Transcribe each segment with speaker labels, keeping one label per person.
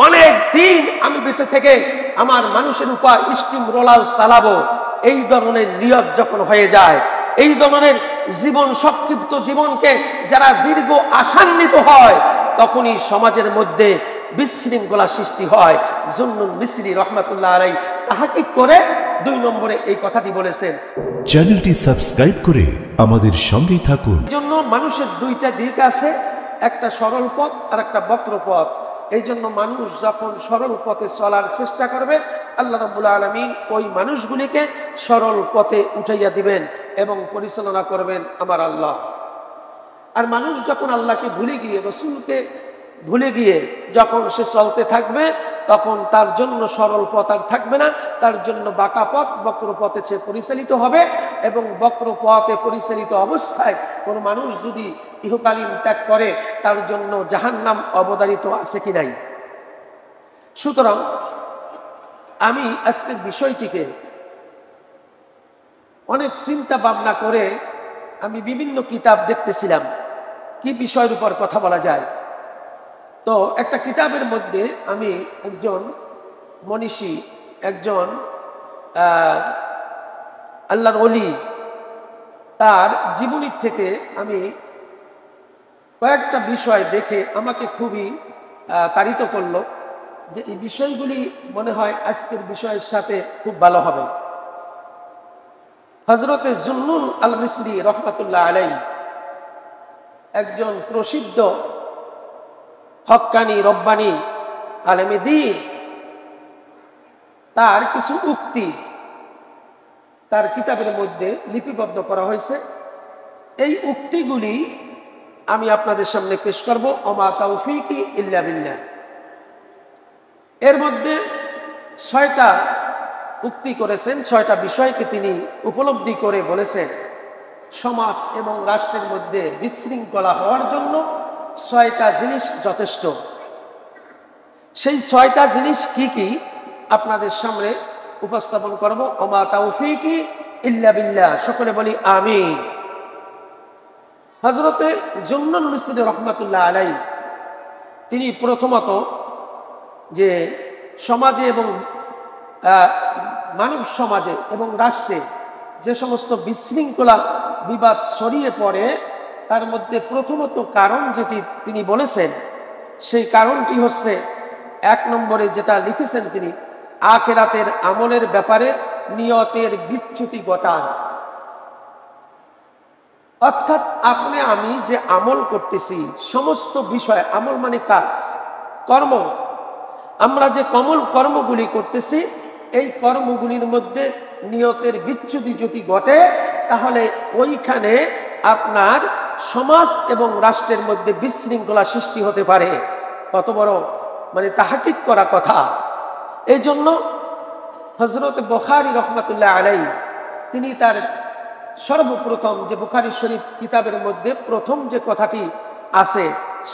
Speaker 1: অনেক দিন আমি বেঁচে থেকে আমার মানুষের উপর স্টিম রোলার চালাবো, এই ধরনের নিয়ত যখন হয়ে যায়, এই ধরনের জীবন সংক্ষিপ্ত জীবনকে যারা দীর্ঘ আশান্বিত হয়, তখনই সমাজের মধ্যে বিশৃঙ্খলা সৃষ্টি হয়। জুন্নুন মিসরি রহমাতুল্লাহ আলাইহি তাহকিক করে 2 নম্বরে এই কথাটি বলেছেন।
Speaker 2: চ্যানেলটি সাবস্ক্রাইব করে আমাদের সঙ্গেই থাকুন।
Speaker 1: জন্য মানুষের 2টা দিক আছে, একটা সরল পথ আর একটা বক্র পথ। এই জন্য মানুষ যখন সরল পথে চলার চেষ্টা করবে, আল্লাহ রাব্বুল আলামিন ওই মানুষগুলিকে সরল পথে উঠাইয়া দিবেন এবং পরিচালনা করবেন আমার আল্লাহ। আর মানুষ যখন আল্লাহকে ভুলে গিয়ে, রাসূলকে ভুলে গিয়ে যখন সে চলতে থাকবে, তখন তার জন্য সরল পথ আর থাকবে না, তার জন্য বাঁকা পথ, বক্র পথে সে পরিচালিত হবে। এবং বক্র পথে পরিচালিত অবস্থায় কোন মানুষ যদি ইহকালীন ত্যাগ করে, তার জন্য জাহান্নাম অবধারিত আছে কি নাই। সুতরাং আমি আজকের বিষয়টিকে অনেক চিন্তা ভাবনা করে আমি বিভিন্ন কিতাব দেখতেছিলাম কি বিষয়ের উপর কথা বলা যায়। তো একটা কিতাবের মধ্যে আমি একজন মনীষী, একজন আল্লাহর ওলি, তার জীবনী থেকে আমি কয়েকটা বিষয় দেখে আমাকে খুবই তাড়িত করলো যে এই বিষয়গুলি মনে হয় আজকের বিষয়ের সাথে খুব ভালো হবে। হযরতে জুন্নুন আল মিসরি রহমাতুল্লাহ আলাইহি একজন প্রসিদ্ধ হক্কানি রব্বানি আলেমে দ্বীন। তার কিছু উক্তি তার কিতাবের মধ্যে লিপিবদ্ধ করা হয়েছে। এই উক্তিগুলি আমি আপনাদের সামনে পেশ করব। ওমা তাওফীকি ইল্লা বিল্লাহ। এর মধ্যে 6টা উক্তি করেছেন, 6টা বিষয়কে তিনি উপলব্ধি করে বলেছেন সমাজ এবং রাষ্ট্রের মধ্যে বিশৃঙ্খলা হওয়ার জন্য 6টা জিনিস যথেষ্ট। সেই 6টা জিনিস কি কি আপনাদের সামনে উপস্থাপন করব। ওমা তাওফীকি ইল্লা বিল্লাহ, সকলে বলি আমিন। হযরতে জুন্নুন মিসরি রহমাতুল্লাহ আলাইহি তিনি প্রথমত যে সমাজে এবং মানব সমাজে এবং রাষ্ট্রে যে সমস্ত বিশৃঙ্খলা বিবাদ ছড়িয়ে পড়ে, তার মধ্যে প্রথমত কারণ যেটি তিনি বলেছেন, সেই কারণটি হচ্ছে 1 নম্বরে যেটা লিখেছেন তিনি, আখিরাতের আমলের ব্যাপারে নিয়তের বিচ্যুতি ঘটান। অর্থাৎ আপনি আমি যে আমল করতেছি, সমস্ত বিষয়, আমল মানে কাজ, কর্ম, আমরা যে কর্মগুলি করতেছি, এই কর্মগুলির মধ্যে নিয়তের বিচ্যুতি যদি ঘটে, তাহলে ওইখানে আপনার সমাজ এবং রাষ্ট্রের মধ্যে বিশৃঙ্খলা সৃষ্টি হতে পারে। কত বড় মানে তাহকিক করা কথা। এই জন্য হযরত বুখারী রহমাতুল্লাহ আলাইহি তিনি তার সর্বপ্রথম যে বুখারী শরীফ কিতাবের মধ্যে প্রথম যে কথাটি আছে,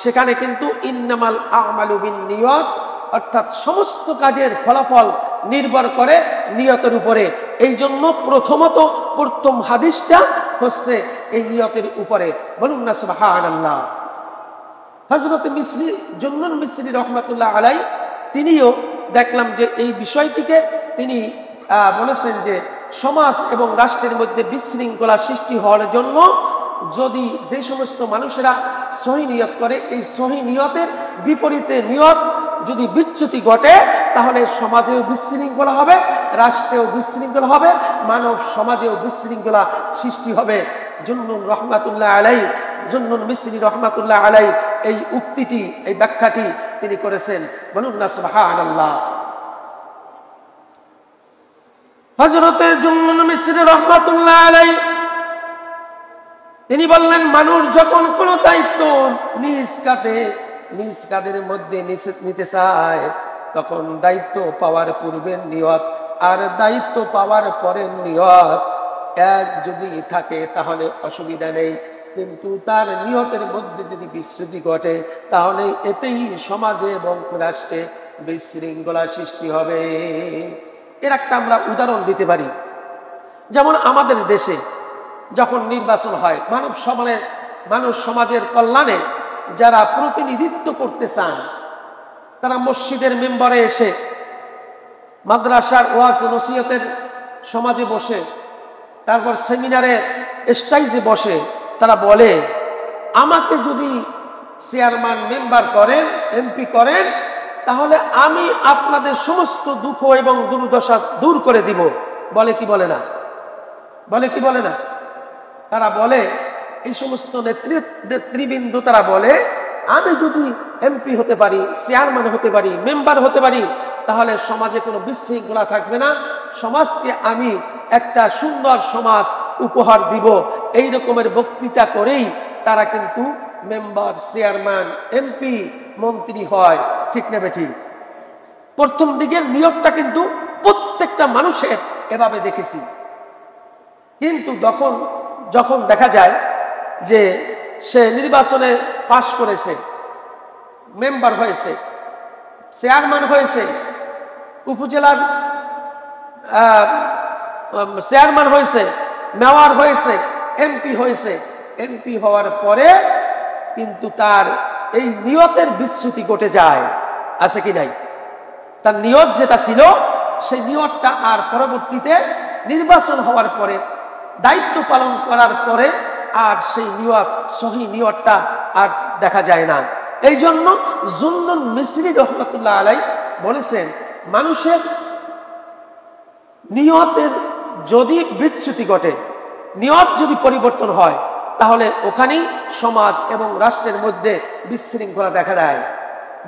Speaker 1: সেখানে কিন্তু ইন্নামাল আমালু বিন্নিয়াত, অর্থাৎ সমস্ত কাজের ফলাফল নির্ভর করে নিয়তের উপরে। এই জন্য প্রথম হাদিসটা হচ্ছে এই নিয়তের উপরে। বলুন না সুবহানাল্লাহ। হযরত জুন্নুন মিসরি রহমাতুল্লাহ আলাইহি তিনিও দেখলাম যে এই বিষয়টিকে তিনি বলেছেন যে সমাজ এবং রাষ্ট্রের মধ্যে বিশৃঙ্খলা সৃষ্টি হওয়ার জন্য যদি যে সমস্ত মানুষেরা সহি নিয়ত করে, এই সহি নিয়তের বিপরীতে নিয়ত যদি বিচ্যুতি ঘটে, তাহলে সমাজেও বিশৃঙ্খলা হবে, রাষ্ট্রেও বিশৃঙ্খলা হবে, মানব সমাজেও বিশৃঙ্খলা সৃষ্টি হবে। জুন্নুন মিসরি রহমাতুল্লাহ আলাইহি এই উক্তিটি, এই ব্যাখ্যাটি তিনি করেছেন। বলুন না সুবহানাল্লাহ। হযরতে জুন্নুন মিসরি রহমাতুল্লাহ আলাইহি তিনি বললেন, মানুষ যখন কোনো দায়িত্ব নিজ কাঁধের মধ্যে নিতে চায়, তখন দায়িত্ব পাওয়ার পূর্বে নিয়ত আর দায়িত্ব পাওয়ার পরে নিয়ত এক যদি থাকে তাহলে অসুবিধা নেই। কিন্তু তার নিয়তের মধ্যে যদি বিচ্যুতি ঘটে, তাহলে এতেই সমাজে এবং রাষ্ট্রে বিশৃঙ্খলা সৃষ্টি হবে। এর একটা আমরা উদাহরণ দিতে পারি। যেমন আমাদের দেশে যখন নির্বাচন হয়, মানুষ সমাজের কল্যাণে যারা প্রতিনিধিত্ব করতে চান, তারা মসজিদের মেম্বারে এসে, মাদ্রাসার ওয়াজ নসিহতের সমাজে বসে, তারপর সেমিনারের স্টেজে বসে তারা বলে, আমাকে যদি চেয়ারম্যান মেম্বার করেন, এমপি করেন, তাহলে আমি আপনাদের সমস্ত দুঃখ এবং দুর্দশা দূর করে দিব। বলে কি বলে না? বলে কি বলে না? তারা বলে, এই সমস্ত নেতৃবৃন্দ তারা বলে, আমি যদি এমপি হতে পারি, চেয়ারম্যান হতে পারি, মেম্বার হতে পারি, তাহলে সমাজে কোনো বিশৃঙ্খলা থাকবে না, সমাজকে আমি একটা সুন্দর সমাজ উপহার দিব। এই রকমের বক্তৃতা করেই তারা কিন্তু মেম্বার, চেয়ারম্যান, এমপি, মন্ত্রী হয়। ঠিক না বেঠিক? প্রথম দিকের নিয়োগটা কিন্তু প্রত্যেকটা মানুষের এভাবে দেখেছি। কিন্তু যখন দেখা যায় যে সে নির্বাচনে পাশ করেছে, মেম্বার হয়েছে, চেয়ারম্যান হয়েছে, উপজেলার চেয়ারম্যান হয়েছে, মেয়র হয়েছে, এমপি হয়েছে, এমপি হওয়ার পরে কিন্তু তার এই নিয়তের বিচ্যুতি ঘটে যায়। আছে কি নাই? তার নিয়ত যেটা ছিল, সেই নিয়তটা আর পরবর্তীতে নির্বাচন হওয়ার পরে, দায়িত্ব পালন করার পরে আর সেই নিয়ত, সহি নিয়তটা আর দেখা যায় না। এই জন্য জুন্নুন মিসরি রহমাতুল্লাহ আলাই বলেছেন, মানুষের নিয়তের যদি বিচ্যুতি ঘটে, নিয়ত যদি পরিবর্তন হয়, তাহলে ওখানেই সমাজ এবং রাষ্ট্রের মধ্যে বিশৃঙ্খলা দেখা দেয়।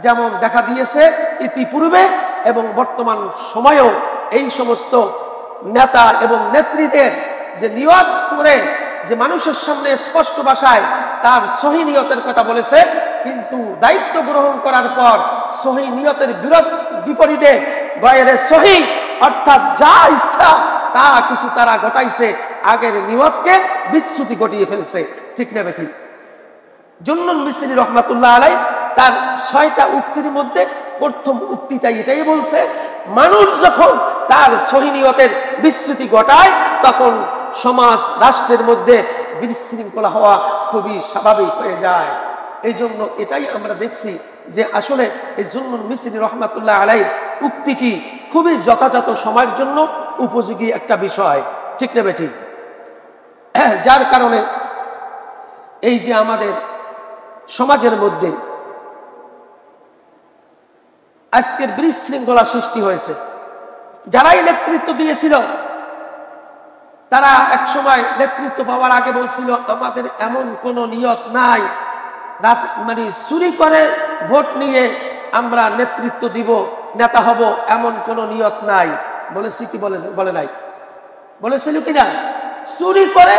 Speaker 1: যেমন দেখা দিয়েছে ইতিপূর্বে এবং বর্তমান সময়েও এই সমস্ত নেতা এবং নেত্রীদের যে নিয়ত করে যে মানুষের সামনে স্পষ্ট ভাষায় তার সহি নিয়তের কথা বলেছে, কিন্তু দায়িত্ব গ্রহণ করার পর সহি নিয়তের বিপরীতে গায়রে সহি, অর্থাৎ যা ইচ্ছা তা কিছু তারা ঘটাইছে, আগের নিয়তকে বিচ্যুতি ঘটিয়ে ফেলছে। ঠিক না বেঠিক? জুন্নুন মিসরি রহমাতুল্লাহ আলাই তার 6টা উক্তির মধ্যে প্রথম উক্তিটা এটাই বলছে, মানুষ যখন তার সহি নিয়তের বিচ্যুতি ঘটায়, তখন সমাজ রাষ্ট্রের মধ্যে বিশৃঙ্খলা হওয়া খুবই স্বাভাবিক হয়ে যায়। এই জন্য এটাই আমরা দেখছি যে আসলে এই জুন্নুন মিসরি রহমাতুল্লাহ আলাই উক্তিটি খুবই যথাযথ সময়ের জন্য উপযোগী একটা বিষয়। ঠিক না বেঠিক? যার কারণে এই যে আমাদের সমাজের মধ্যে আজকের বিশৃঙ্খলা সৃষ্টি হয়েছে, যারাই নেতৃত্ব দিয়েছিল তারা এক সময় নেতৃত্ব পাওয়ার আগে বলছিল, আমাদের এমন কোনো নিয়ত নাই, মানে চুরি করে ভোট নিয়ে আমরা নেতৃত্ব দিব, নেতা হব, এমন কোনো নিয়ত নাই। বলেছি কি বলে নাই? বলেছিল কিনা? চুরি করে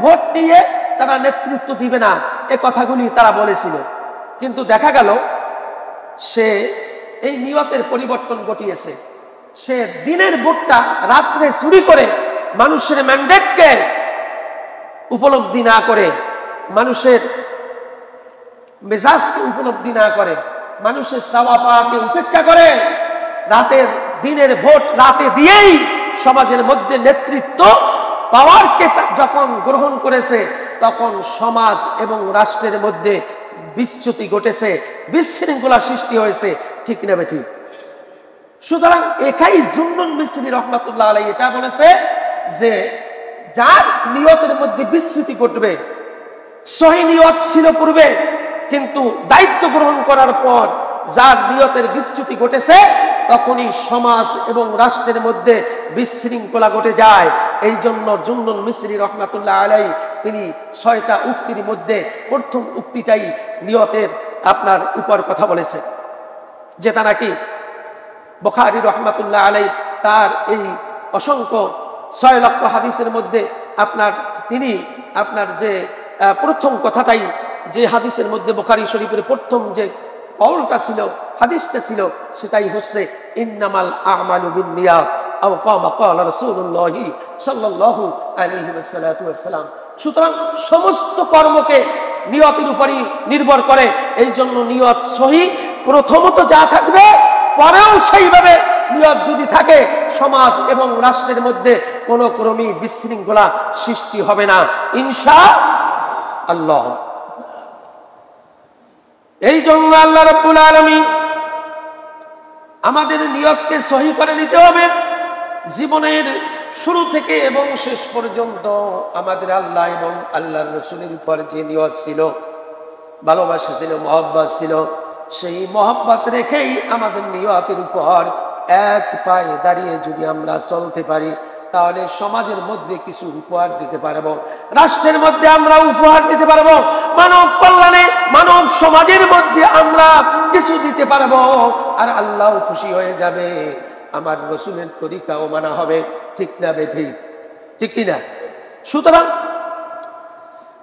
Speaker 1: ভোট নিয়ে তারা নেতৃত্ব দিবে না, এ কথাগুলি তারা বলেছিল। কিন্তু দেখা গেল সে এই নিয়তের পরিবর্তন ঘটিয়েছে। সে দিনের ভোটটা রাত্রে চুরি করে মানুষের ম্যান্ডেটকে উপলব্ধি না করে, মানুষের মেজাজকে উপলব্ধি না করে, মানুষের চাওয়া পাওয়াকে উপেক্ষা করে দিনের ভোট রাতে দিয়েই সমাজের মধ্যে নেতৃত্ব পাওয়ারকে যখন গ্রহণ করেছে, তখন সমাজ এবং রাষ্ট্রের মধ্যে বিচ্যুতি ঘটেছে, বিশৃঙ্খলা সৃষ্টি হয়েছে। ঠিক না বেঠিক? সুতরাং একাই জুন্নুন মিসরি রহমাতুল্লাহ আলাই এটা বলেছে যে যার নিয়তের মধ্যে বিচ্যুতি ঘটবে, সহি নিয়ত ছিল পূর্বে, কিন্তু দায়িত্ব গ্রহণ করার পর যার নিয়তের বিচ্যুতি ঘটেছে, তখনই সমাজ এবং রাষ্ট্রের মধ্যে বিশৃঙ্খলা ঘটে যায়। এই জন্য জুন্নুন মিসরি রহমাতুল্লাহ আলাই তিনি 6টা উক্তির মধ্যে প্রথম উক্তিটাই নিয়তের আপনার উপর কথা বলেছে, যেটা নাকি বুখারী রহমাতুল্লাহ আলাই তার এই অসংখ্য 6 লক্ষ হাদিসের মধ্যে তিনি যে প্রথম কথাটাই, যে হাদিসের মধ্যে বুখারী শরীফের প্রথম যে কওলটা ছিল, হাদিসটা ছিল, সেটাই হচ্ছে ইন্নামাল আমালু বিন্নিয়াত আও কামা ক্বালা রাসূলুল্লাহ সাল্লাল্লাহু আলাইহি ওয়াসাল্লাম। সুতরাং সমস্ত কর্মকে নিয়তের উপরই নির্ভর করে। এই জন্য নিয়ত সহি প্রথমত যা থাকবে, পরেও সেইভাবে নিয়ত যদি থাকে, সমাজ এবং রাষ্ট্রের মধ্যে কোনো ক্রমেই বিশৃঙ্খলা সৃষ্টি হবে না ইনশাআল্লাহ। এই জন্য আল্লাহ রাব্বুল আলামিন আমাদের নিয়তকে সহি করে নিতে হবে। জীবনের শুরু থেকে এবং শেষ পর্যন্ত আমাদের আল্লাহ এবং আল্লাহর রাসূলের উপর যে নিয়ত ছিল, ভালোবাসা ছিল, মহব্বত ছিল, সেই মহব্বত রেখেই আমাদের নিয়তের উপর এক পায়ে দাঁড়িয়ে যদি আমরা চলতে পারি, তাহলে সমাজের মধ্যে কিছু উপহার দিতে পারবো, রাষ্ট্রের মধ্যে আমরা উপহার দিতে পারবো, মানব কল্যাণে মানব সমাজের মধ্যে আমরা কিছু দিতে পারবো, আর আল্লাহ খুশি হয়ে যাবে, আমার রাসূলের তরিকাও মানা হবে। ঠিক না বেঠিক? ঠিক কিনা? সুতরাং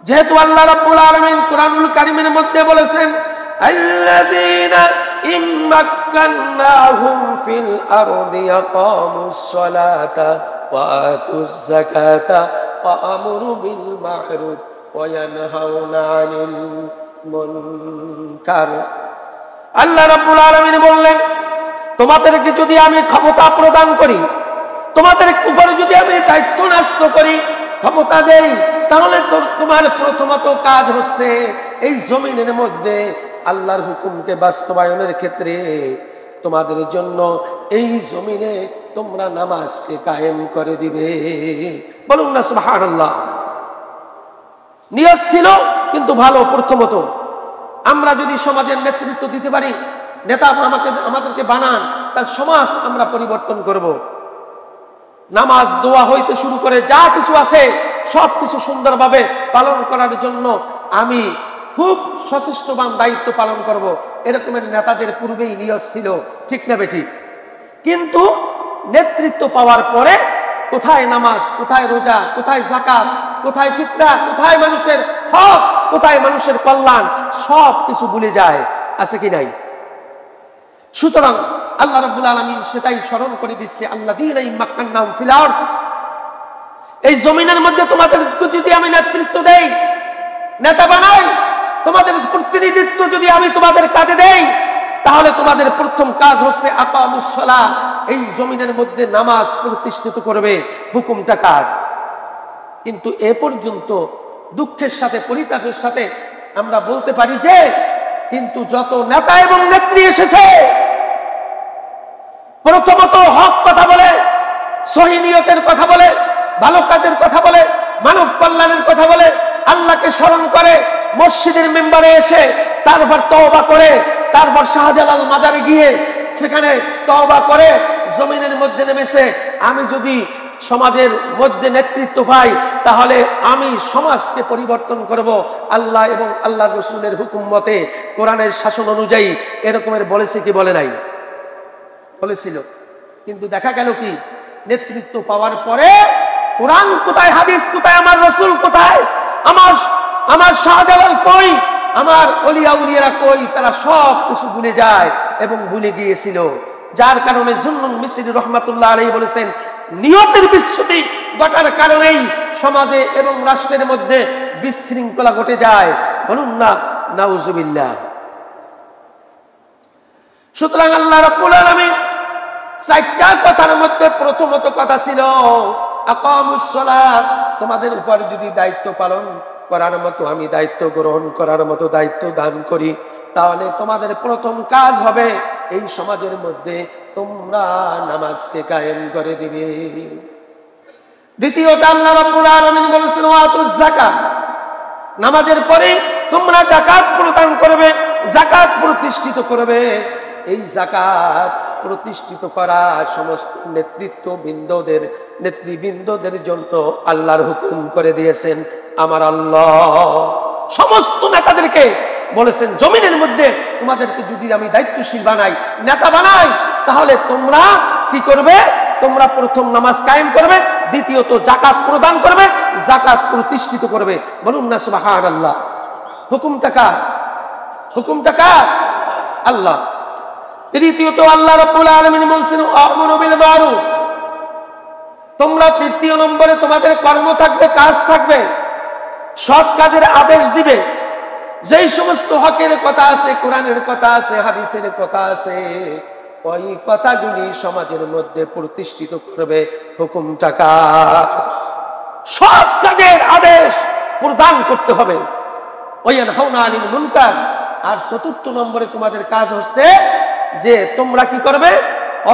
Speaker 1: যেহেতু আল্লাহ রাব্বুল আলামিন কুরআনুল কারীমের মধ্যে বলেছেন, আল্লাযীনা ইম্মাক্কান্নাহুম ফিল আরদি ইয়াকামুস সালাতা ওয়া আতুজ যাকাতা ওয়া আমরু বিল মা'রুফ ওয়া ইয়ানহাউনা আনিল মুনকার। আল্লাহ রাব্বুল আলামিন বললেন, তোমাদেরকে যদি আমি ক্ষমতা প্রদান করি, তোমাদের উপরে যদি আমি দায়িত্ব ন্যস্ত করি, ক্ষমতা দেই, তাহলে তোমার প্রথমত কাজ হচ্ছে এই জমিনের মধ্যে আল্লাহর হুকুমকে বাস্তবায়নের ক্ষেত্রে তোমাদের জন্য এই জমিনে তোমরা নামাজকে কায়েম করে দিবে। বলুন না সুবহানাল্লাহ। নিয়ত ছিল কিন্তু ভালো। প্রথমত আমরা যদি সমাজের নেতৃত্ব দিতে পারি, নেতা আমাদেরকে বানান, তার সমাজ আমরা পরিবর্তন করব। নামাজ, দোয়া হইতে শুরু করে যা কিছু আছে সবকিছু সুন্দরভাবে পালন করার জন্য আমি খুব সচেষ্টবান দায়িত্ব পালন করব, এরকমের নেতাদের পূর্বেই নিয়ত ছিল। ঠিক না বেঠিক? কিন্তু নেতৃত্ব পাওয়ার পরে কোথায় নামাজ, কোথায় রোজা, কোথায় যাকাত, কোথায় ফিতরা, কোথায় মানুষের হক, কোথায় মানুষের কল্যাণ, সব কিছু ভুলে যায়। আছে কি নাই? সুতরাং আল্লাহ রাব্বুল আলামিন সেটাই স্মরণ করে দিচ্ছে, আল্লাযীনা ইম্মাক্কান্নাহুম ফিল আরদ, এই জমিনের মধ্যে তোমাদের যদি আমি নেতৃত্ব দেই, নেতা বানাই, তোমাদের প্রতিনিধিত্ব যদি আমি তোমাদের কাজে দেই, তাহলে তোমাদের প্রথম কাজ হচ্ছে আকামুস সালাহ, এই জমিনের মধ্যে নামাজ প্রতিষ্ঠিত করবে। হুকুমটা কার? কিন্তু এ পর্যন্ত দুঃখের সাথে, পরিতাপের সাথে আমরা বলতে পারি যে কিন্তু যত নেতা এবং নেত্রী এসেছে, প্রথমত হক কথা বলে, সহি নিয়তের কথা বলে, ভালো কাজের কথা বলে, মানব কল্যাণের কথা বলে, আল্লাহকে স্মরণ করে, মসজিদের মেম্বারে এসে তারপর তওবা করে, তারপর শাহজালাল মাজারে গিয়ে সেখানে তওবা করে জমিনের মধ্যে নেমেছে, আমি যদি সমাজের মধ্যে নেতৃত্ব পাই তাহলে আমি সমাজকে পরিবর্তন করব আল্লাহ এবং আল্লাহ রাসূলের হুকুম মতে, কোরআনের শাসন অনুযায়ী। এরকমের বলেছে কি বলে নাই? বলেছিল। কিন্তু দেখা গেল কি, নেতৃত্ব পাওয়ার পরে কোরআন কোথায়, হাদিস কোথায়, আমার রাসূল কোথায়, আমার শাহজালাল কই, আমার ওলিয়া উলিয়ারা কই, তারা সব কিছু ভুলে যায় এবং ভুলে গিয়েছিল। যার কারণে জুন্নুন মিসরি রহমাতুল্লাহ আলাইহি বলেছেন, নিয়তের বিচ্যুতি ঘটার কারণেই সমাজে এবং রাষ্ট্রের মধ্যে বিশৃঙ্খলা ঘটে যায়। বলুন না নাউজুবিল্লাহ। সুতরাং আল্লাহ রাব্বুল আলামিন চারটা কথার মধ্যে প্রথমত কথা ছিল আকামুস সালাত, তোমাদের উপর যদি দায়িত্ব পালন করার মতো আমি দায়িত্ব গ্রহণ করার মতো দায়িত্ব দান করি, তাহলে তোমাদের প্রথম কাজ হবে এই সমাজের মধ্যে তোমরা নামাজকে কায়েম করে দিবে। দ্বিতীয়ত আল্লাহ রাব্বুল আলামিন বলেছেন ওয়াতুজ যাকাত, নামাজের পরে তোমরা যাকাত প্রদান করবে, যাকাত প্রতিষ্ঠিত করবে। এই যাকাত প্রতিষ্ঠিত করা সমস্ত নেতৃবৃন্দদের জন্য আল্লাহর হুকুম করে দিয়েছেন আমার আল্লাহ। সমস্ত নেতাদেরকে বলেছেন, জমিনের মধ্যে তোমাদেরকে যদি আমি দায়িত্বশীল বানাই, নেতা বানাই, তাহলে তোমরা কি করবে? তোমরা প্রথম নামাজ কায়েম করবে, দ্বিতীয়ত যাকাত প্রদান করবে, যাকাত প্রতিষ্ঠিত করবে। বলুন না সুবহানাল্লাহ। হুকুমটা কার? হুকুমটা কার? আল্লাহ। তৃতীয়ত আল্লাহ রাব্বুল আলামিন বলেছেন আমরু বিল মারুফ, তোমরা তৃতীয় নম্বরে তোমাদের কর্ম থাকবে, কাজ থাকবে, সৎ কাজের আদেশ দিবে। যেই সমস্ত হকের কথা আছে, কোরআনের কথা আছে, হাদিসের কথা আছে, ওই কথাগুলি সমাজের মধ্যে প্রতিষ্ঠিত করবে। হুকুমটা কার? সৎ কাজের আদেশ প্রদান করতে হবে। ওয়ায়ানহাউনা আনিল মুনকার। আর চতুর্থ নম্বরে তোমাদের কাজ হচ্ছে যে তোমরা কি করবে,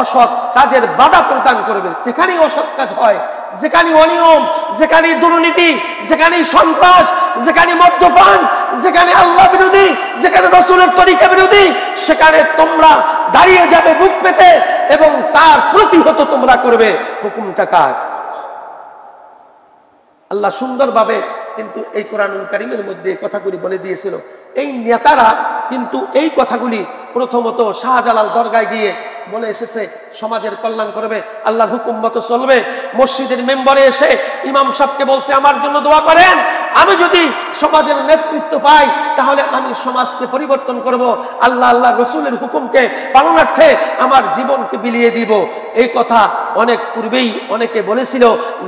Speaker 1: অসৎ কাজের বাধা প্রদান করবে। যেখানেই অসৎ কাজ হয়, যেখানে অনিয়ম, যেখানে দুর্নীতি, যেখানে সন্ত্রাস, যেখানে মদ্যপান, যেখানে আল্লাহ বিরোধী, যেখানে রাসূলের তরিকা বিরোধী, সেখানে তোমরা দাঁড়িয়ে যাবে বুক পেতে এবং তার প্রতিহত তোমরা করবে। হুকুমটা কার? আল্লাহ সুন্দরভাবে কিন্তু এই কোরআনুল কারীমের মধ্যে কথাগুলি বলে দিয়েছিল। এই নেতারা কিন্তু এই কথাগুলি প্রথমত শাহজালাল দরগায় গিয়ে বলে এসেছে সমাজের কল্যাণ করবে, আল্লাহর হুকুম মতো চলবে। মসজিদের মেম্বারে এসে ইমাম সাহেবকে বলছে আমার জন্য দোয়া করেন, আমি যদি সমাজের নেতৃত্ব পাই তাহলে আমি সমাজকে পরিবর্তন করব, আল্লাহ আল্লাহ রসুলের হুকুমকে পালনার্থে আমার জীবনকে বিলিয়ে দিব। এই কথা অনেক পূর্বেই অনেকে বলেছিল,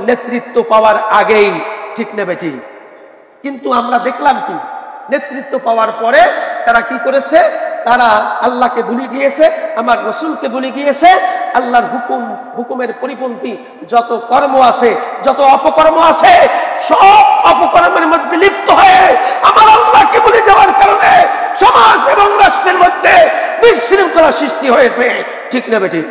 Speaker 1: নেতৃত্ব পাওয়ার আগেই, ঠিক না বেটি? কিন্তু আমরা দেখলাম কি, নেতৃত্ব পাওয়ার পরে তারা কি করেছে? তারা আল্লাহকে ভুলে গিয়েছে, আমার রসুলকে ভুলে গিয়েছে। আল্লাহর হুকুমের পরিপন্থী যত কর্ম আছে, যত অপকর্ম আছে, সব অপকর্মের মধ্যে লিপ্ত হয়ে আমার আল্লাহকে ভুলে যাওয়ার কারণে সমাজ এবং রাষ্ট্রের মধ্যে বিশৃঙ্খলা সৃষ্টি হয়েছে, ঠিক না বেটি?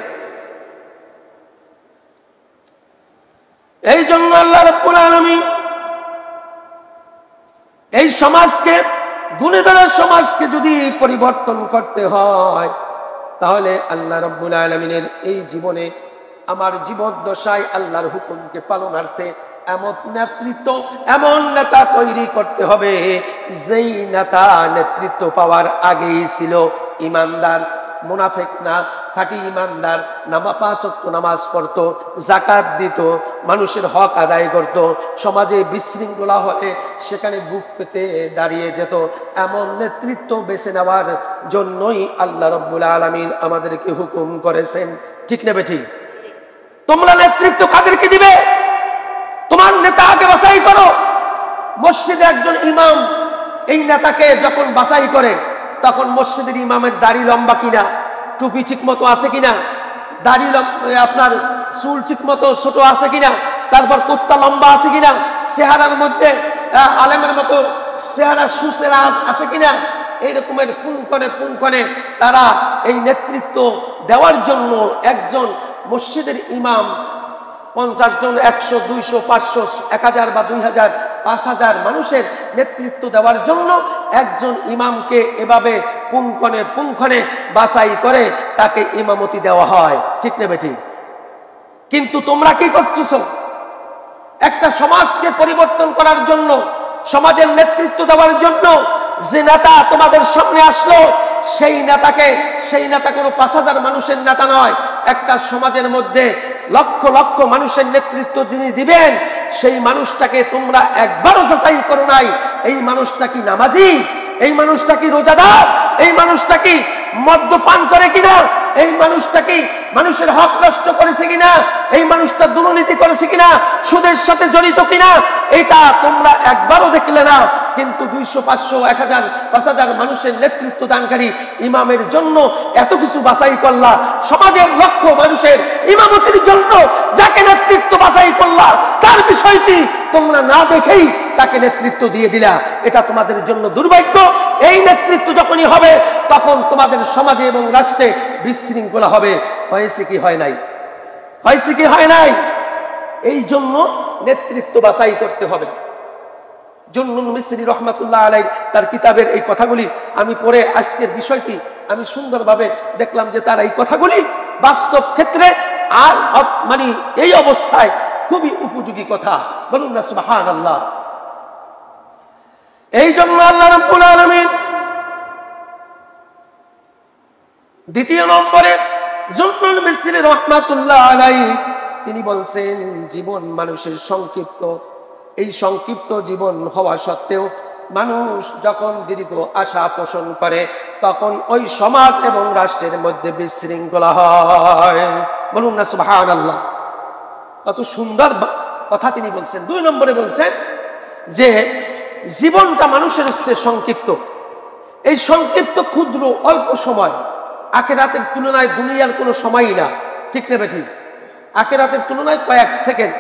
Speaker 1: এই জন্য আল্লাহ রাব্বুল আলামিন এই সমাজকে, গুণের সমাজকে যদি পরিবর্তন করতে হয় তাহলে আল্লাহ রাব্বুল আলামিনের এই জীবনে, আমার জীবদ্দশায় আল্লাহর হুকুমকে পালনার্থে এমন নেতৃত্ব, এমন নেতা তৈরি করতে হবে যেই নেতা নেতৃত্ব পাওয়ার আগেই ছিল ইমানদার, মুনাফিক না, খাঁটি ইমানদার, পাঁচ ওয়াক্ত নামাজ পড়তো, যাকাত দিত, মানুষের হক আদায় করত, সমাজে বিশৃঙ্খলা হলে সেখানে বুক পেতে দাঁড়িয়ে যেত। এমন নেতৃত্ব বেছে নেওয়ার জন্যই আল্লাহ রাব্বুল আলামিন আমাদেরকে হুকুম করেছেন, ঠিক না বেঠি? তোমরা নেতৃত্ব কাদেরকে দিবে? তোমার নেতা আগে বাছাই করো। মসজিদে একজন ইমাম এই নেতাকে যখন বাছাই করে তখন মসজিদের ইমামের দাড়ি লম্বা কিনা, টুপি ঠিক মতো আছে কিনা, দাড়ি আপনার চুল ঠিক মতো ছোট আছে কিনা, তারপর কুত্তা লম্বা আছে কিনা, চেহারার মধ্যে আলেমের মতো চেহারা সুচেহারা আছে কিনা, এইরকমের পুঙ্খনে তারা এই নেতৃত্ব দেওয়ার জন্য একজন মসজিদের ইমাম 50 জন, 100, 200, 500, 1000 বা 2000, 5000 মানুষের নেতৃত্ব দেওয়ার জন্য একজন ইমামকে এভাবে পুঙ্খনে বাছাই করে তাকে ইমামতি দেওয়া হয়, ঠিক না বেটি? কিন্তু তোমরা কি করতেছো? একটা সমাজকে পরিবর্তন করার জন্য, সমাজের নেতৃত্ব দেওয়ার জন্য যে নেতা তোমাদের সামনে আসলো, সেই নেতা কোনো 5000 মানুষের নেতা নয়। একটা সমাজের মধ্যে লক্ষ লক্ষ মানুষের নেতৃত্ব যিনি দিবেন, সেই মানুষটাকে তোমরা একবারও যাচাই করো নাই। এই মানুষটা কি নামাজি? এই মানুষটা কি রোজাদার? এই মানুষটা কি মদ্যপান করে কিনা? এই মানুষটা কি মানুষের হক নষ্ট করেছে কিনা? এই মানুষটা দুর্নীতি করেছে কিনা? সুদের সাথে জড়িত কিনা? এটা তোমরা একবারও দেখলে না। কিন্তু 200, 500, 1000, 5000 মানুষের নেতৃত্ব দানকারী ইমামের জন্য এত কিছু বাছাই করলা। সমাজের লক্ষ মানুষের ইমামতির জন্য যাকে নেতৃত্ব বাছাই করলা, তার বিষয়টি তোমরা না দেখেই তাকে নেতৃত্ব দিয়ে দিলা। এটা তোমাদের জন্য দুর্ভাগ্য। এই নেতৃত্ব যখনই হবে তখন তোমাদের সমাজে এবং রাষ্ট্রে বিশৃঙ্খলা হবে। হয়েছে কি হয় নাই? হয়েছে কি হয় নাই? এই জন্য নেতৃত্ব বাছাই করতে হবে। জুন্নুন মিসরি রহমাতুল্লাহ আলাইহি তার কিতাবের এই কথাগুলি আমি পড়ে আজকের বিষয়টি আমি সুন্দরভাবে দেখলাম যে তার এই কথাগুলি বাস্তব ক্ষেত্রে আর মানে এই অবস্থায় খুবই উপযোগী কথা। বলুন না সুবহানাল্লাহ। এই জন্য আল্লাহ রাব্বুল আলামিন দ্বিতীয় নম্বরে জুন্নুন মিসরি রহমাতুল্লাহ আলাইহি তিনি বলছেন, জীবন মানুষের সংক্ষিপ্ত। এই সংক্ষিপ্ত জীবন হওয়া সত্ত্বেও মানুষ যখন দীর্ঘ আশা পোষণ করে তখন ওই সমাজ এবং রাষ্ট্রের মধ্যে বিশৃঙ্খলা হয়। বলুন না সুবহানাল্লাহ। কত সুন্দর কথা তিনি বলছেন। 2 নম্বরে বলছেন যে জীবনটা মানুষের হচ্ছে সংক্ষিপ্ত। এই সংক্ষিপ্ত ক্ষুদ্র অল্প সময়, আখিরাতের তুলনায় দুনিয়ার কোনো সময়ই না, ঠিক না বেঠি? আখিরাতের তুলনায় কয়েক সেকেন্ড।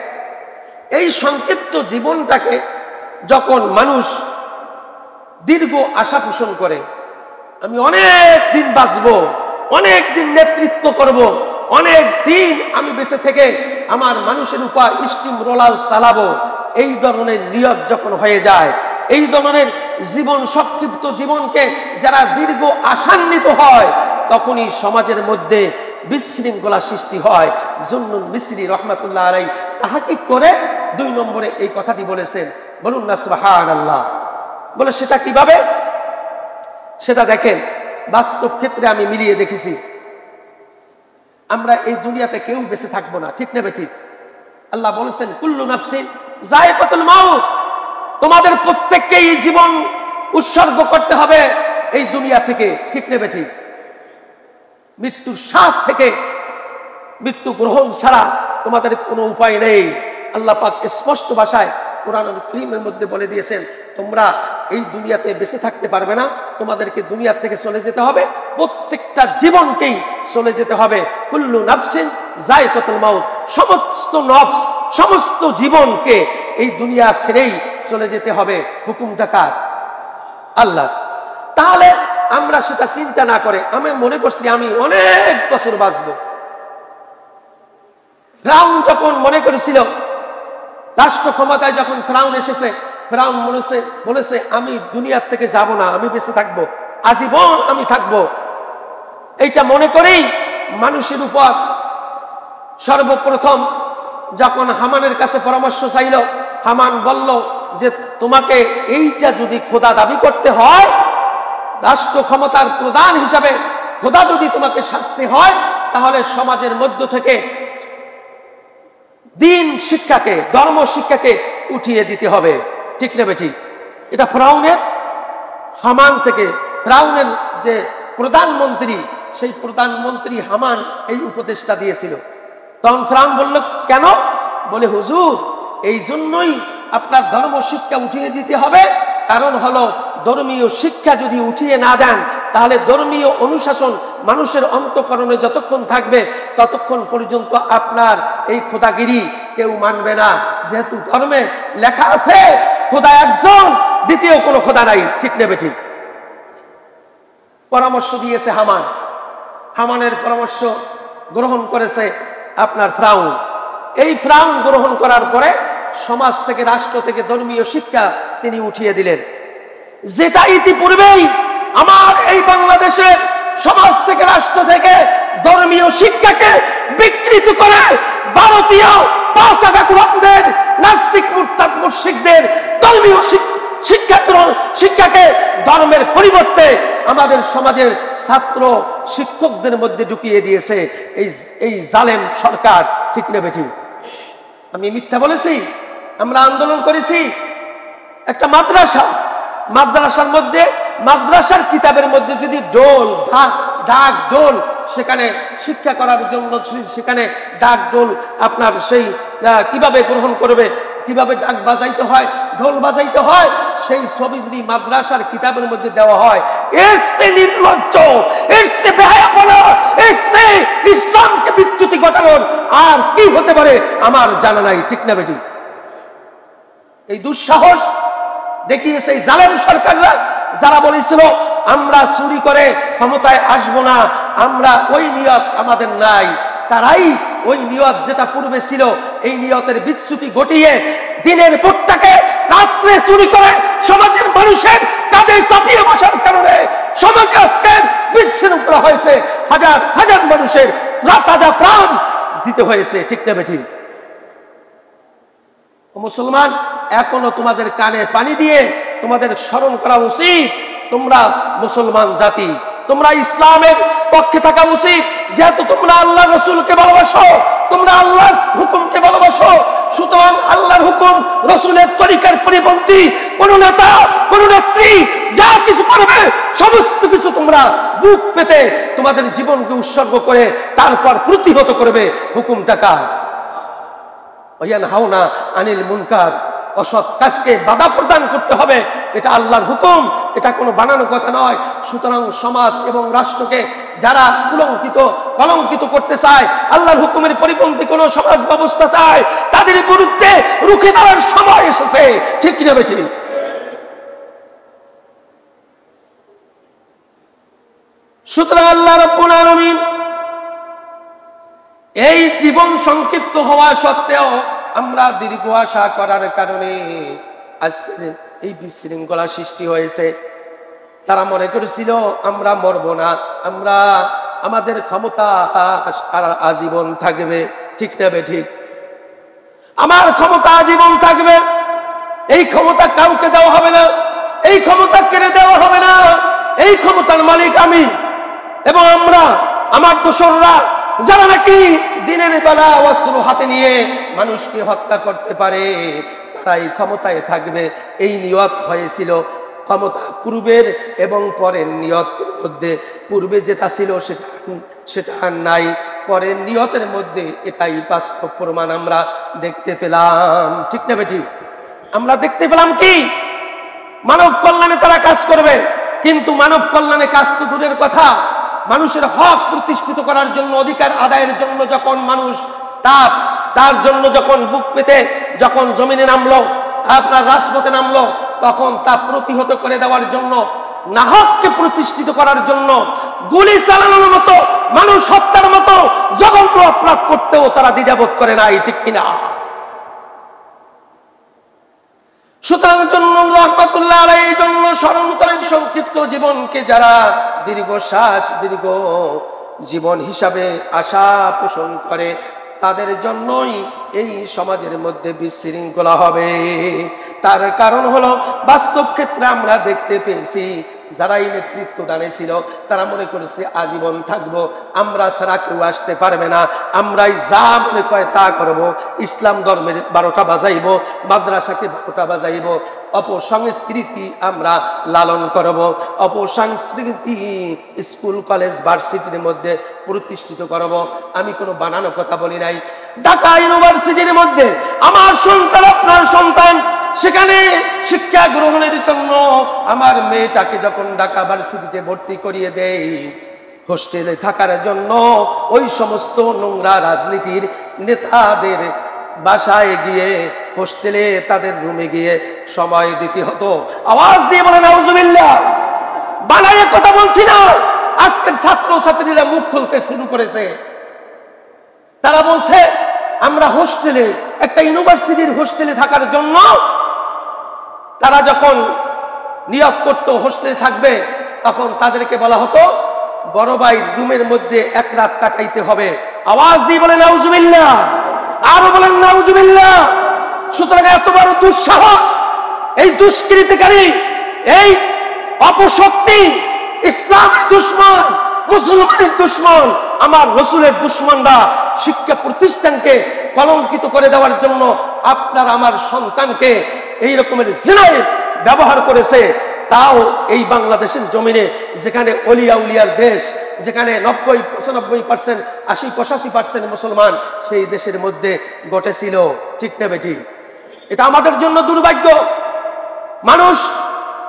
Speaker 1: এই সংক্ষিপ্ত জীবনটাকে যখন মানুষ দীর্ঘ আশা পোষণ করে, আমি অনেক দিন বাঁচবো, অনেক দিন নেতৃত্ব করব, অনেক দিন আমি বেঁচে থেকে আমার মানুষের উপর স্টিম রোলার চালাবো, এই ধরনের নিয়ত যখন হয়ে যায়, এই ধরনের জীবন সংক্ষিপ্ত জীবনকে যারা দীর্ঘ আশান্বিত হয়, তখনই সমাজের মধ্যে বিশৃঙ্খলা সৃষ্টি হয়। জুন্নুন মিসরি রহমাতুল্লাহ আলাইহি তাহকিক করে 2 নম্বরে এই কথাটি বলেছেন। বলুন না সুবহানাল্লাহ। বলে সেটা কিভাবে? সেটা দেখেন, বাস্তব ক্ষেত্রে আমি মিলিয়ে দেখেছি। আমরা এই দুনিয়াতে কেউ বেঁচে থাকবো না, ঠিক না বেঠিক? আল্লাহ বলেছেন কুল্লু নাফসিন যায়কাতুল মাউত, তোমাদের প্রত্যেককে এই জীবন উৎসর্গ করতে হবে এই দুনিয়া থেকে, ঠিক না বেঠিক? মৃত্যুর স্বাদ থেকে মৃত্যু গ্রহণ ছাড়া তোমাদের কোনো উপায় নেই। আল্লাহ পাক স্পষ্ট ভাষায় কোরআনুল কারীমের মধ্যে বলে দিয়েছেন, তোমরা এই দুনিয়াতে বেঁচে থাকতে পারবে না, তোমাদেরকে দুনিয়া থেকে চলে যেতে হবে, প্রত্যেকটা জীবনকেই চলে যেতে হবে। কুল্লু নাফসিন যায়কাতুল মাউত, সমস্ত নফস, সমস্ত জীবনকে এই দুনিয়া ছেড়েই চলে যেতে হবে। হুকুমটা কার? আল্লাহ। তাহলে আমরা সেটা চিন্তা না করে আমি মনে করছি আমি অনেক বছর বাঁচব। ফিরআউন যখন মনে করেছিল, রাষ্ট্র ক্ষমতায় যখন ফিরআউন এসেছে, ফিরআউন বলেছে আমি দুনিয়ার থেকে যাব না, আমি বেঁচে থাকবো, আজীবন আমি থাকবো। এইটা মনে করেই মানুষের উপর সর্বপ্রথম যখন হামানের কাছে পরামর্শ চাইল, হামান বলল যে তোমাকে এইটা যদি খোদা দাবি করতে হয়, রাষ্ট্র ক্ষমতার প্রধান হিসাবে খোদা যদি তোমাকে শাস্তি হয়, তাহলে সমাজের মধ্য থেকে দিন শিক্ষাকে, ধর্ম শিক্ষাকে উঠিয়ে দিতে হবে, ঠিক না বেঠিক? এটা ফিরআউনের, হামান থেকে, ফিরআউনের যে প্রধানমন্ত্রী, সেই প্রধানমন্ত্রী হামান এই উপদেশটা দিয়েছিল। তখন ফিরআউন বলল কেন? বলে হুজুর, এই জন্যই আপনার ধর্ম শিক্ষা উঠিয়ে দিতে হবে। কারণ হলো ধর্মীয় শিক্ষা যদি উঠিয়ে না দেন, তাহলে ধর্মীয় অনুশাসন মানুষের অন্তঃকরণে যতক্ষণ থাকবে ততক্ষণ পর্যন্ত আপনার এই খোদাগিরি কেউ মানবে না। যেহেতু ধর্মে লেখা আছে খোদা একজন, দ্বিতীয় কোনো খোদা নাই, ঠিক নেবে ঠিক। পরামর্শ দিয়েছে হামান, হামানের পরামর্শ গ্রহণ করেছে আপনার ফিরআউন। এই ফিরআউন গ্রহণ করার পরে সমাজ থেকে, রাষ্ট্র থেকে ধর্মীয় শিক্ষা তিনি উঠিয়ে দিলেন, যেটা ইতিপূর্বেই আমার এই বাংলাদেশের সমাজ থেকে, রাষ্ট্র থেকে ধর্মীয় শিক্ষাকে বিকৃত করে ভারতীয় পাঁচাগাকুরামদের, নাস্তিক মুরতাদ মুশরিকদের ধর্মীয় শিক্ষাকে ধর্মের পরিবর্তে আমাদের সমাজের ছাত্র শিক্ষকদের মধ্যে ঢুকিয়ে দিয়েছে এই জালেম সরকার, ঠিক না বেঠিক? আমি মিথ্যা বলেছি? আমরা আন্দোলন করেছি। একটা মাদ্রাসার মধ্যে, মাদ্রাসার কিতাবের মধ্যে যদি ডোল, ঢাক ডোল সেখানে শিক্ষা করার জন্য, সেখানে ডাক ডোল আপনার সেই কিভাবে গ্রহণ করবে, কিভাবে ডাক বাজাইতে হয়, ঢোল বাজাইতে হয়, সেই ছবি যদি মাদ্রাসার কিতাবের মধ্যে দেওয়া হয়, এর চেয়ে নির্লজ্জ, এর চেয়ে বেহায়াপনা, এর চেয়ে ইসলামকে বিচ্যুতি ঘটানোর আর কি হতে পারে আমার জানা নাই, ঠিক না বেটি? এই দুঃসাহস দেখিয়েছে এই জালেম সরকাররা, যারা বলেছিল আমরা চুরি করে ক্ষমতায় আসবো না, আমরা ওই নিয়ত আমাদের নাই। তারাই ওই নিয়ত যেটা পূর্বে ছিল, এই নিয়তের বিচ্যুতি ঘটিয়ে দিনের ভোটটাকে রাত্রে চুরি করে সমাজের মানুষের কাঁধে চাপিয়ে বসার কারণে সমাজে আজকে বিশৃঙ্খলা হয়েছে, হাজার হাজার মানুষের তাজা প্রাণ দিতে হয়েছে, ঠিক না বেঠিক? মুসলমান, এখনো তোমাদের কানে পানি দিয়ে তোমাদের স্মরণ করা উচিত, তোমরা মুসলমান জাতি, তোমরা ইসলামের পক্ষে থাকা উচিত। যেহেতু তোমরা আল্লাহ রসুলকে ভালোবাসো, তোমরা আল্লাহর হুকুমকে ভালোবাসো, সুতরাং আল্লাহর হুকুম, রসুলের তরিকার পরিপন্থী কোন নেতা, কোন নেত্রী যা কিছু করবে সমস্ত কিছু তোমরা বুক পেতে তোমাদের জীবনকে উৎসর্গ করে তারপর প্রতিহত করবে। হুকুমটা কার? ওয়ায়ানহাউনা আনিল মুনকার, অসৎ কাজকে বাধা প্রদান করতে হবে, এটা আল্লাহর হুকুম, এটা কোনো বানানো কথা নয়। সুতরাং সমাজ এবং রাষ্ট্রকে যারা কলঙ্কিত করতে চায়, আল্লাহর হুকুমের পরিপন্থী কোন সমাজ ব্যবস্থা চায়, তাদের বিরুদ্ধে রুখে দাঁড়ার সময় এসেছে, ঠিক কিনা বেঠিক? সুতরাং আল্লাহ রাব্বুল আলামিন এই জীবন সংক্ষিপ্ত হওয়া সত্ত্বেও আমরা দীর্ঘ আশা করার কারণে আজকের এই বিশৃঙ্খলা সৃষ্টি হয়েছে। তারা মনে করেছিল আমরা মরব না, আমরা আমাদের ক্ষমতা আজীবন থাকবে। ঠিক না ঠিক? আমার ক্ষমতা আজীবন থাকবে, এই ক্ষমতা কাউকে দেওয়া হবে না, এই ক্ষমতা কেড়ে দেওয়া হবে না, এই ক্ষমতার মালিক আমি এবং আমরা, আমার দোসররা যারা নাকি দিনের বেলা অস্ত্র হাতে নিয়ে মানুষকে হত্যা করতে পারে তারা এই ক্ষমতায় থাকবে। এই নিয়ত হয়েছিল। ক্ষমতা পূর্বের এবং পরের নিয়তের মধ্যে, পূর্বে যেটা ছিল সেটা আর নাই, পরের নিয়তের মধ্যে এটাই বাস্তব প্রমাণ আমরা দেখতে পেলাম। ঠিক না বেটি? আমরা দেখতে পেলাম কি মানব কল্যাণে তারা কাজ করবে, কিন্তু মানব কল্যাণে কাজ তো দূরের কথা, মানুষের হক প্রতিষ্ঠিত করার জন্য, অধিকার আদায়ের জন্য যখন মানুষ তার জন্য যখন বুক পেতে যখন জমিনে নামলো, আপনার রাজপথে নামলো, তখন তা প্রতিহত করে দেওয়ার জন্য, নাহককে প্রতিষ্ঠিত করার জন্য গুলি চালানোর মতো, মানুষ হত্যার মতো জঘন্য অপরাধ করতেও তারা দ্বিধাবোধ করে না। ঠিক কিনা? সুতরাং জন্য রাহমাতুল্লাহ আলাইহি জন্য স্মরণ করেন সংক্ষিপ্ত জীবনকে যারা দীর্ঘশ্বাস, দীর্ঘ জীবন হিসাবে আশা পোষণ করে তাদের জন্যই এই সমাজের মধ্যে বিশৃঙ্খলা হবে। তার কারণ হলো বাস্তব ক্ষেত্রে আমরা দেখতে পেয়েছি যারা এই নেতৃত্ব দানে ছিল তারা মনে করেছে আজীবন থাকবো, আমরা ছাড়া কেউ আসতে পারবে না, আমরাই যা মনে কয় তা করব, ইসলাম ধর্মের 12টা বাজাইব, মাদ্রাসাকে 12টা বাজাইব, অপসংস্কৃতি আমরা লালন করব, অপসংস্কৃতি স্কুল কলেজ ভার্সিটির মধ্যে প্রতিষ্ঠিত করব। আমি কোনো বানানো কথা বলি নাই। ঢাকা ইউনিভার্সিটির মধ্যে আমার সন্তান, আপনার সন্তান সেখানে শিক্ষা গ্রহণের জন্য আমার মেয়েটাকে যখন ঢাকা ভার্সিটিতে ভর্তি করিয়ে দেয়, হোস্টেলে থাকার জন্য ওই সমস্ত নোংরা রাজনীতির নেতাদের বাসায় গিয়ে, হোস্টেলে তাদের রুমে গিয়ে সময় দিতে হতো। আওয়াজ দিয়ে বলে নাউজুবিল্লাহ, বানায়ে কথা বলছি না। আজকের ছাত্র ছাত্রীরা মুখ খুলতে শুরু করেছে। তারা বলছে আমরা হোস্টেলে, একটা ইউনিভার্সিটির হোস্টেলে থাকার জন্য তারা যখন নিয়োগ করতো হোস্টেলে থাকবে, তখন তাদেরকে বলা হতো বড় ভাই রুমের মধ্যে এক রাত কাটাইতে হবে। আওয়াজ দিয়ে বলে নাউজুবিল্লাহ, আরো বলেন নাউজুবিল্লাহ। সুতরাং এত বড় দুঃসাহস এই দুষ্কৃতিকারী, এই অপশক্তি, ইসলামের দুশ্মন, মুসলমানের দুশ্মন, আমার রসুলের দুশ্মনরা শিক্ষা প্রতিষ্ঠানকে কলঙ্কিত করে দেওয়ার জন্য আপনার আমার সন্তানকে এই রকমের জিনায় ব্যবহার করেছে। তাও এই বাংলাদেশের জমিনে, যেখানে অলিয়া উলিয়ার দেশ, যেখানে 90-95%, 80-85% মুসলমান, সেই দেশের মধ্যে ঘটেছিল। ঠিক না বেটি? এটা আমাদের জন্য দুর্ভাগ্য। মানুষ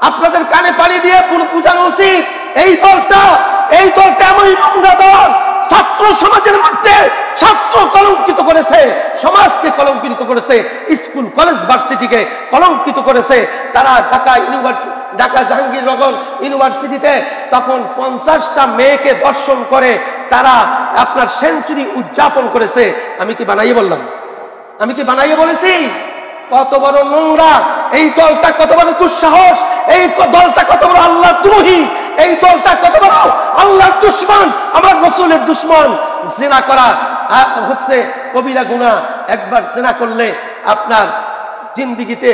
Speaker 1: আপনাদের কানে পানি দিয়ে বুঝানো উচিত, এই দলটা এমন নোংরা দল, ছাত্র সমাজের মধ্যে ছাত্র কলঙ্কিত করেছে, সমাজকে কলঙ্কিত করেছে, স্কুল কলেজ ভার্সিটিকে কলঙ্কিত করেছে। তারা ঢাকা জাহাঙ্গীরনগর ইউনিভার্সিটিতে তখন 50টা মেয়েকে ধর্ষণ করে তারা আপনার সেঞ্চুরি উদযাপন করেছে। আমি কি বানাইয়ে বললাম? আমি কি বানাইয়ে বলেছি? কত বড় নোংরা এই দলটা, কত বড় দুঃসাহস এই দলটা, কত বড় আল্লাহ দ্রোহী এই দলটা, কত বড় আল্লাহর দুশমন, আমার রাসূলের দুশমন। জিনা করা হচ্ছে কবিরা গুনাহ। একবার জিনা করলে আপনার জিন্দেগিতে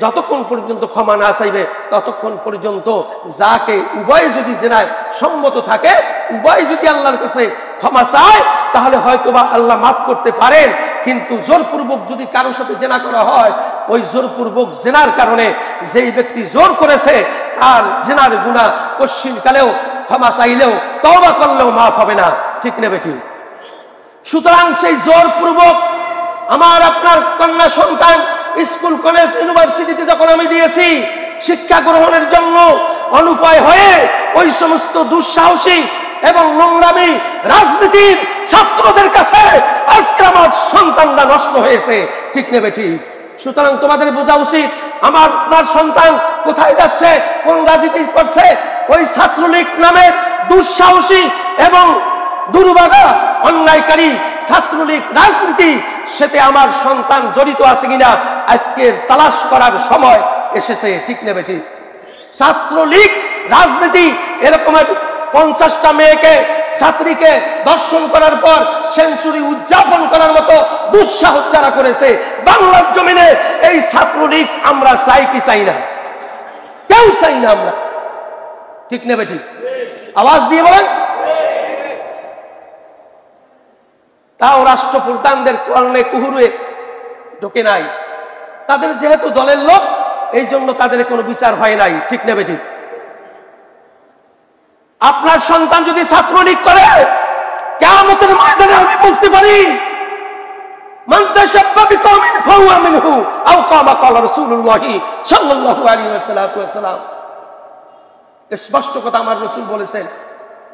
Speaker 1: যতক্ষণ পর্যন্ত ক্ষমা না চাইবে ততক্ষণ পর্যন্ত, যাকে উভয় যদি জিনায় সম্মত থাকে, উভয় যদি আল্লাহর কাছে ক্ষমা চায়, তাহলে হয়তোবা আল্লাহ মাফ করতে পারেন। কিন্তু জোরপূর্বক যদি কারোর সাথে জেনা করা হয়, ওই জোরপূর্বক জেনার কারণে যেই ব্যক্তি জোর করেছে তার জেনার গুনাহ কশ্চিনকালেও ক্ষমা চাইলেও, তওবা করলেও মাফ হবে না। ঠিক না বেটি? সুতরাং সেই জোরপূর্বক আমার আপনার কন্যা সন্তান স্কুল কলেজ ইউনিভার্সিটিতে যখন আমি দিয়েছি শিক্ষা গ্রহণের জন্য, অনুপায় হয়ে ওই সমস্ত দুঃসাহসী এবং নোংরামি রাজনীতির ছাত্রদের কাছে আজকে আমার সন্তানরা নষ্ট হয়েছে। ঠিক নেবে? ঠিক। সুতরাং তোমাদের বোঝা উচিত আমার আপনার সন্তান কোথায় যাচ্ছে, কোন রাজনীতি করছে, ওই ছাত্রলীগ নামে দুঃসাহসী এবং দুর্ভাগা অন্যায়কারী ছাত্রলীগ রাজনীতি সাথে আমার সন্তান জড়িত আছে কিনা আজকের তালাশ করার সময় এসেছে। ঠিক নেবে ঠিক? ছাত্রলীগ রাজনীতি এরকমের 50টা মেয়েকে ছাত্রীকে দর্শন করার পর সেঞ্চুরি উদযাপন করার মতো দুঃসাহস যারা করেছে বাংলার জমিনে, এই ছাত্রলীগ আমরা চাই কি চাই না? কেউ চাই না আমরা। ঠিক নেবে ঠিক? আওয়াজ দিয়ে বলেন। তাও রাষ্ট্রপ্রধানদের কর্ণে কুহুরে ঢোকে নাই। তাদের যেহেতু দলের লোক, এই জন্য তাদের কোনো বিচার হয় নাই। ঠিক নেবে ঠিক? আপনার সন্তান যদি ছাত্রলীগ করে, কিয়ামতের ময়দানে আমি বলতে পারি মান তাশাব্বাহা বিকওমিন ফাহুয়া মিনহু আও কামা ক্বালা রাসূলুল্লাহ সাল্লাল্লাহু আলাইহি ওয়াসাল্লাম। স্পষ্ট কথা আমার রাসূল বলেছেন,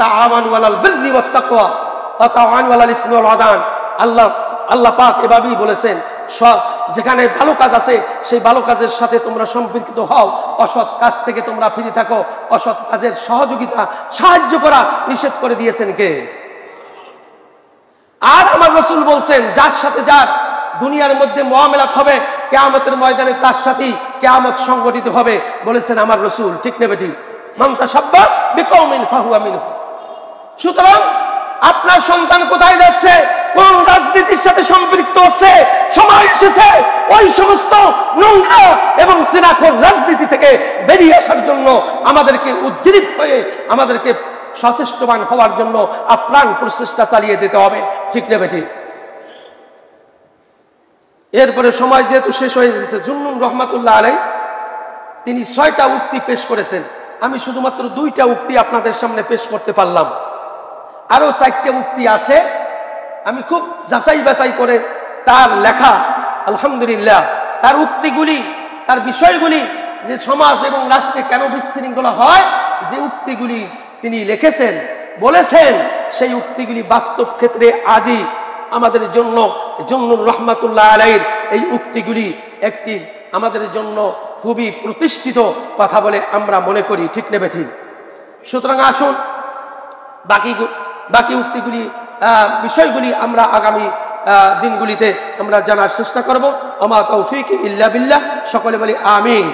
Speaker 1: তাআওয়ানু আলাল বিররি ওয়াত তাকওয়া ওয়া তাআওয়ানু আলাল ইসমি ওয়াল উদওয়ান। আল্লাহ পাক এভাবেই বলেছেন, যেখানে ভালো কাজ আছে সেই ভালো কাজের সাথে তোমরা সম্পর্কিত হও, অসৎ কাজ থেকে তোমরা ফিরে থাকো। অসৎ কাজের সহযোগিতা সাহায্য করা নিষেধ করে দিয়েছেন কে? আর আমার রাসূল বলছেন, যার সাথে যার দুনিয়ার মধ্যে মুআমালাত হবে, কিয়ামতের ময়দানে তার সাথে কিয়ামত সংগঠিত হবে বলেছেন আমার রাসূল। ঠিক নেবে ঠিক? মান তাশাব্বাহা বিকওমিন ফাহুয়া মিনহু। সুতরাং আপনার সন্তান কোথায় যাচ্ছে, কোন রাজনীতির সাথে সম্পৃক্ত হচ্ছে, সময় এসেছে ওই সমস্ত নোংরা এবং সিনাখোর রাজনীতি থেকে বেরিয়ে আসার জন্য আমাদেরকে উদ্গ্রীব হয়ে আমাদেরকে সচেষ্টবান হওয়ার জন্য আপ্রাণ প্রচেষ্টা চালিয়ে দিতে হবে। ঠিক নেবে ঠিক? এরপরে সময় যেহেতু শেষ হয়ে গেছে, জুন্নুন রহমাতুল্লাহ আলাইহি তিনি 6টা উক্তি পেশ করেছেন। আমি শুধুমাত্র 2টা উক্তি আপনাদের সামনে পেশ করতে পারলাম। আরো 4টে উক্তি আছে, আমি খুব যাচাই বাছাই করে তার লেখা, আলহামদুলিল্লাহ তার উক্তিগুলি, তার বিষয়গুলি, যে সমাজ এবং রাষ্ট্রে কেন বিশৃঙ্খলা হয়, যে উক্তিগুলি তিনি লিখেছেন বলেছেন, সেই উক্তিগুলি বাস্তব ক্ষেত্রে আজই আমাদের জন্য জুন্নুন রহমাতুল্লাহ আলাইহির এই উক্তিগুলি একটি আমাদের জন্য খুবই প্রতিষ্ঠিত কথা বলে আমরা মনে করি। ঠিক নেবে ঠিক? সুতরাং আসুন বাকি উক্তিগুলি, বিষয়গুলি আমরা আগামী দিনগুলিতে আমরা জানার চেষ্টা করব। ওমা তৌফিক ইল্লা বিল্লাহ। সকলে বলি আমিন।